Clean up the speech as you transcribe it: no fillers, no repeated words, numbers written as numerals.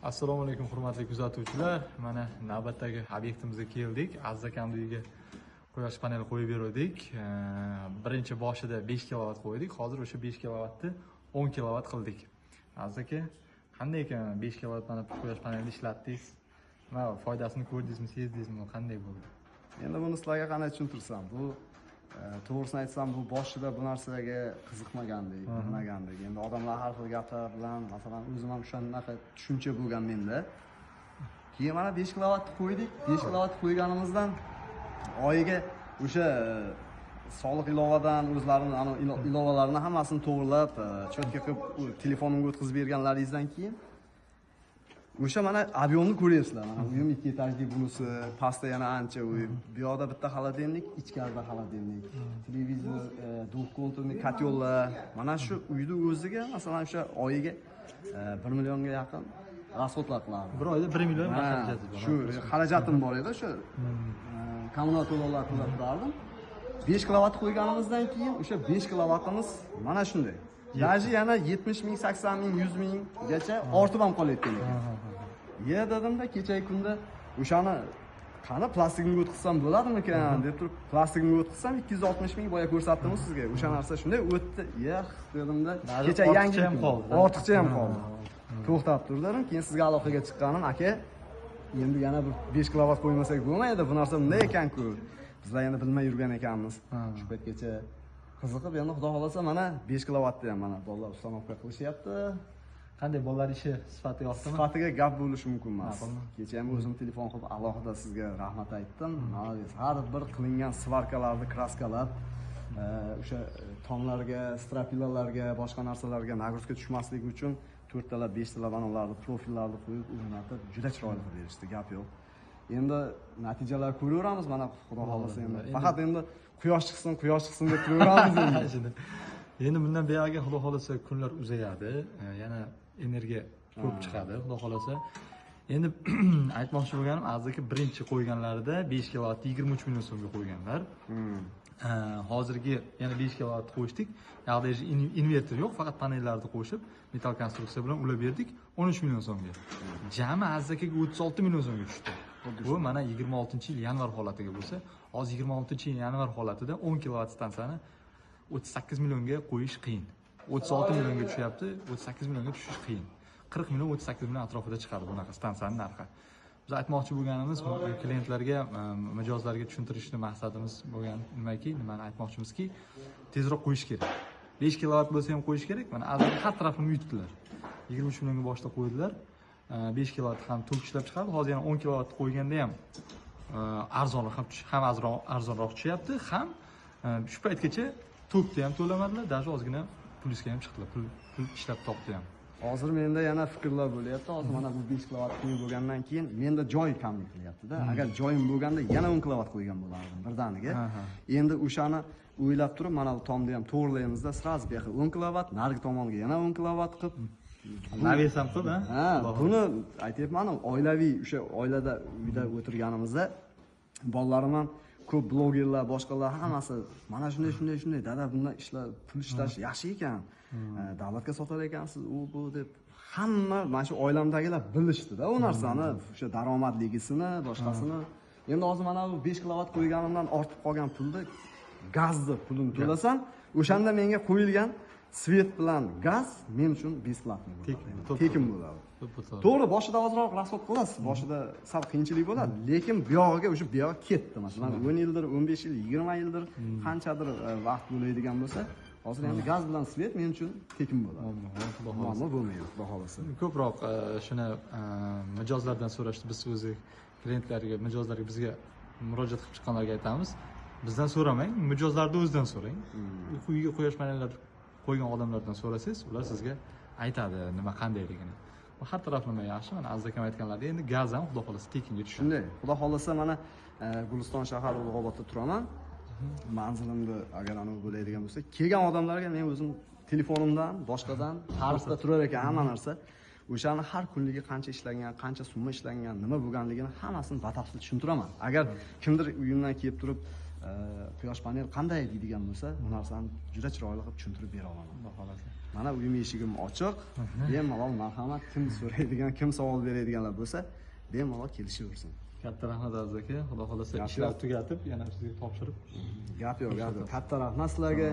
Assalomu alaykum hurmatli kuzatuvchilar. Mana navbatdagi obyektimizga keldik. Aziz akamning uyiga quyosh paneli qo'yib berdik. Birinchi boshida 5 kilovat qo'ydik. Hozir o'sha 5 kilovatni 10 kilovat qildik. Aziz aka, qanday ekan 5 kilovat mana quyosh panelini ishlatdingiz? Va foydasini ko'rdingizmi, sezdingizmi? Qanday bo'ldi? Endi buni sizlarga qanday tushuntirsam, bu to'g'risini aytsam, bu boshida bu narsaga qiziqmagandik, bilmagandik. Endi odamlar har xil gaplar bilan, masalan, o'zim ham shunaqa tushuncha bo'lgan menda. Keyin mana 5 kilovatni qo'ydik. 5 kilovatni qo'yganimizdan oyiga o'sha soliq ilovadan o'zlarini ilovanlarini hammasini to'g'rilab, cho'tka qilib telefonimga o'tkazib berganlaringizdan keyin o'sha mana ob'yomni ko'ryapsizlar. Mana uyim 2 etajli bunisi, pastda yana ancha uy. Bu yoqda bitta xolodilnik, ichkarida xolodilnik, televizor, двухконтурный kotyollar. Mana shu uyni o'ziga masalan o'sha oyiga 1 millionga yaqin rasxodlar qiladi. Bir oyda 1 million xarajat bor. Shu xarajatim bor edi, o'sha kommunal to'lovlar to'lab turardim. 5 kilovat qo'yganimizdan keyin o'sha 5 kilovatimiz mana shunday. Daji yana 70 ming, 80 ming, 100 minggacha ortib ham qolayotgan ekan. Dedimda kecha kunda o'shani qani plastikni o'tkazsam bo'ladimikan deb turib, plastikni o'tkazsam 260 ming boya ko'rsatdim sizga. O'sha narsa shunday o'tdi. Dedimda kecha yangi ham qoldi. Ortiqcha ham qoldi. To'xtab turdim. Keyin sizga aloqaga chiqqanim, aka, endi yana bir 5 kilovat qo'ymasak bo'lmaydi. Bu narsa bunday ekan-ku. Bizlar endi bilmay yurgan ekanmiz. Shu paytgacha qiziqib, endi xudo xolasa mana 5 kilovatni ham mana bolalar ustanovka qilishyapti. Qanday bolalar ishi sifati yoqdimi? Sifatiga gap bo'lishi mumkin emas. Kecha ham o'zim telefon qilib alohida sizga rahmat aytdim. Har bir qilingan svarkalarni kraskalab, o'sha tomlarga, strapilalarga, boshqa narsalarga nagruzka tushmasligi uchun 4 talab, 5 talab anolarni profillarni qo'yib o'rnatib, juda chiroyli qilib berishdi, gap yo'q. Endi natijalar ko'raveramiz, mana xudo xolasa endi. Faqat endi quyosh chiqsin deb turaveramiz endi. Endi bundan buyog'iga xudo xolasa kunlar uzayadi, yana energiya ko'p chiqadi, xudo xolasa. Endi aytmoqchi bo'lganim, azizki birinchi qo'yganlarida 5 kilovat 23 million so'mga qo'yganlar. Hozirgi yana 5 kilovat qo'yishdik. Yoqda inverter yo'q, faqat panellarni qo'shib, metal konstruksiya bilan ulab berdik 13 million so'mga. Jami azizki 36 million so'mga tushdi. Bu mana 26-yil yanvar holatiga bo'lsa, hozir 26-yil yanvar holatida 10 kilovat stansiyani 38 millionga qo'yish qiyin. 36 millionga tushyapti, 38 millionga tushish qiyin. 40 million, 38 million atrofida chiqadi bunaqa stansiyaning narxi. Biz aytmoqchi bo'lganimiz, klientlarga, mijozlarga tushuntirishni maqsadimiz bo'lgan nimaki, nimani aytmoqchimizki, tezroq qo'yish kerak. 5 kilovat bo'lsa ham qo'yish kerak. Mana azizlar har tarafini yutdilar. 23 millionga boshda qo'ydilar. 5 kilovat ham tok ishlab chiqadi. Hozir yana 10 kilovat qo'yganda ham arzonroq ham arzonroq tushyapti, ham shu paytgacha tokni ham to'lamadilar, даже ozgina plyusga ham chiqdilar. Pul ishlab topdi ham. Hozir menda yana fikrlar bo'lyapti. Hozir mana bu 5 kilovat qo'yib bo'lgandan keyin menda joy kamlik qilyapti-da. Agar joyim bo'lganda yana 10 kilovat qo'ygan bo'lardim birdaniga. Endi o'shani o'ylab turib, mana bu tomni ham to'g'rilaymizda, sraz bu yoqqa 10 kilovat, narigi tomonga yana 10 kilovat qilib naversam qilib, buni aytyapman, oilaviy o'sha oilada uyda o'tirganimizda bolalarim ham ko'p blogerlar, boshqalar hammasi mana shunday dada bundan pul ishlash yaxshi ekan. Davlatga sotar ekansiz, u bu deb hamma mana shu oilamdagilar bilishdi-da u narsani, o'sha daromadligisini, boshqasini. Endi hozir mana bu 5 kilovat qo'yganimdan ortib qolgan pulni gazni pulini to'lasam, o'shanda menga qo'yilgan svet bilan gaz men uchun besplatniy bo'ladi. Tekin bo'ladi. To'g'ri, boshida ozroq rasxod qilasiz, boshida sal qiyinchilik bo'ladi, lekin bu yog'iga o'sha bu yog'i ketdi. Masalan, 10 yildir, 15 yil, 20 yildir qanchadir vaqt bo'ladigan bo'lsa, hozir endi gaz bilan svet men uchun tekin bo'ladi. Muammo bo'lmaydi, xudo xolasa. Ko'proq shuni mijozlardan so'rashdi. Biz o'zi klientlarga, mijozlarga bizga murojaat qilib chiqqanlarga aytamiz. Bizdan so'ramang, mijozlardan o'zidan so'rang. Uyga quyosh panellar qo'ygan odamlardan so'rasangiz, ular sizga aytadi nima qandayligini. Har taraf nima yaxshi, mana Aziz akam aytganlaridek, endi gaz ham xudo xolasa tekinga tushadi. Shunday, xudo xolasa mana Guliston shahar Ulug'obodda turaman. Manzilimda agar anavi bo'ladigan bo'lsa, kelgan odamlarga men o'zim telefonimdan, boshqadan tarifda turar ekan hamma narsa. O'shani har kunligi qancha ishlangan, qancha summa ishlangan, nima bo'lganligini hammasini batafsil tushuntiraman. Agar kimdir uyimdan kelib turib quyosh panel qanday deydigan bo'lsa, bu narsani juda chiroyli qilib tushuntirib bera olaman. Xudo xolasa. Mana uyim eshigim ochiq. Bemalol marhamat, kim so'raydigan, kim savol beradiganlar bo'lsa, bemalol kelishaversin. Katta rahmat Aziz aka. Xudo xolasa Gap ishlar yo'q. tugatib, yana sizga topshirib. Gap yo'q, gap yo'q. Katta rahmat sizlarga.